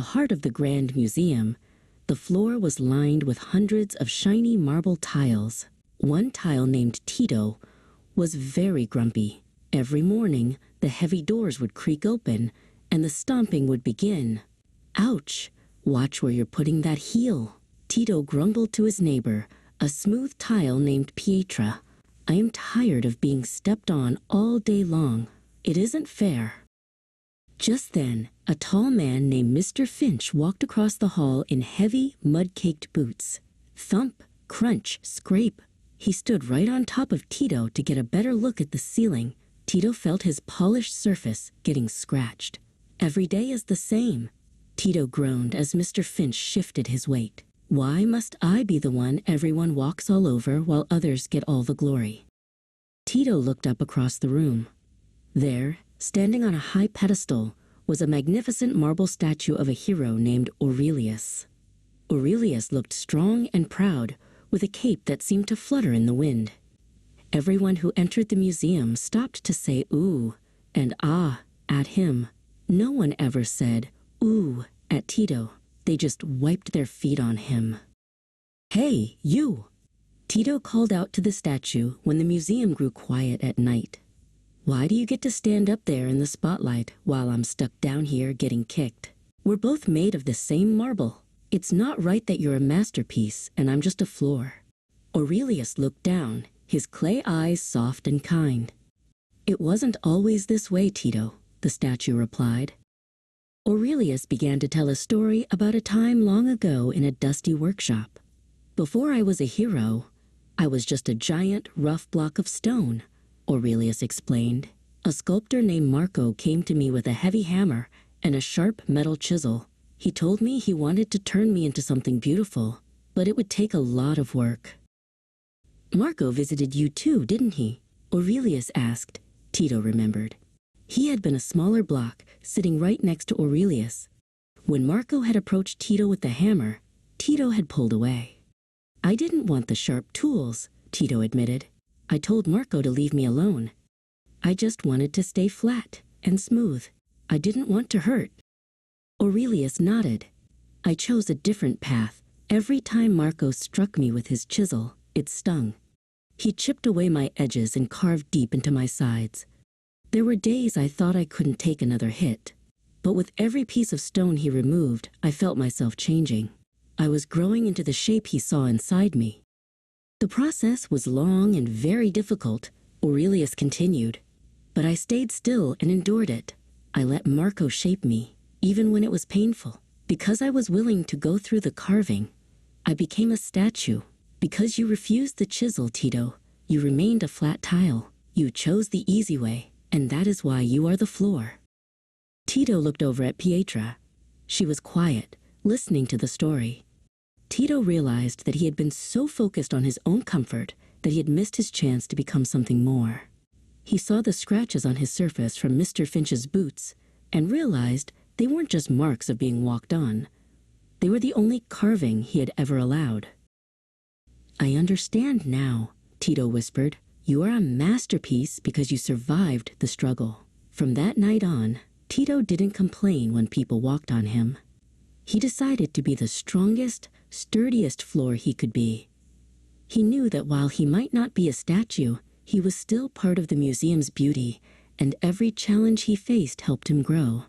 heart of the Grand Museum, the floor was lined with hundreds of shiny marble tiles. One tile named Tito was very grumpy. Every morning, the heavy doors would creak open and the stomping would begin. Ouch! Watch where you're putting that heel. Tito grumbled to his neighbor, a smooth tile named Petra. I am tired of being stepped on all day long. It isn't fair. Just then, a tall man named Mr. Finch walked across the hall in heavy, mud-caked boots. Thump, crunch, scrape. He stood right on top of Tito to get a better look at the ceiling. Tito felt his polished surface getting scratched. Every day is the same. Tito groaned as Mr. Finch shifted his weight. Why must I be the one everyone walks all over while others get all the glory? Tito looked up across the room. There, standing on a high pedestal, was a magnificent marble statue of a hero named Orurelius. Orurelius looked strong and proud, with a cape that seemed to flutter in the wind. Everyone who entered the museum stopped to say ooh and ah at him. No one ever said ooh at Tito. They just wiped their feet on him. Hey, you! Tito called out to the statue when the museum grew quiet at night. Why do you get to stand up there in the spotlight while I'm stuck down here getting kicked? We're both made of the same marble. It's not right that you're a masterpiece and I'm just a floor. Orurelius looked down, his clay eyes soft and kind. It wasn't always this way, Tito, the statue replied. Orurelius began to tell a story about a time long ago in a dusty workshop. Before I was a hero, I was just a giant, rough block of stone, Orurelius explained. A sculptor named Marco came to me with a heavy hammer and a sharp metal chisel. He told me he wanted to turn me into something beautiful, but it would take a lot of work. Marco visited you too, didn't he? Orurelius asked. Tito remembered. He had been a smaller block, sitting right next to Orurelius. When Marco had approached Tito with the hammer, Tito had pulled away. I didn't want the sharp tools, Tito admitted. I told Marco to leave me alone. I just wanted to stay flat and smooth. I didn't want to hurt. Orurelius nodded. I chose a different path. Every time Marco struck me with his chisel, it stung. He chipped away my edges and carved deep into my sides. There were days I thought I couldn't take another hit. But with every piece of stone he removed, I felt myself changing. I was growing into the shape he saw inside me. The process was long and very difficult, Orurelius continued. But I stayed still and endured it. I let Marco shape me, even when it was painful. Because I was willing to go through the carving, I became a statue. Because you refused the chisel, Tito, you remained a flat tile. You chose the easy way, and that is why you are the floor. Tito looked over at Petra. She was quiet, listening to the story. Tito realized that he had been so focused on his own comfort that he had missed his chance to become something more. He saw the scratches on his surface from Mr. Finch's boots and realized they weren't just marks of being walked on. They were the only carving he had ever allowed. I understand now, Tito whispered. You are a masterpiece because you survived the struggle. From that night on, Tito didn't complain when people walked on him. He decided to be the strongest, sturdiest floor he could be. He knew that while he might not be a statue, he was still part of the museum's beauty, and every challenge he faced helped him grow.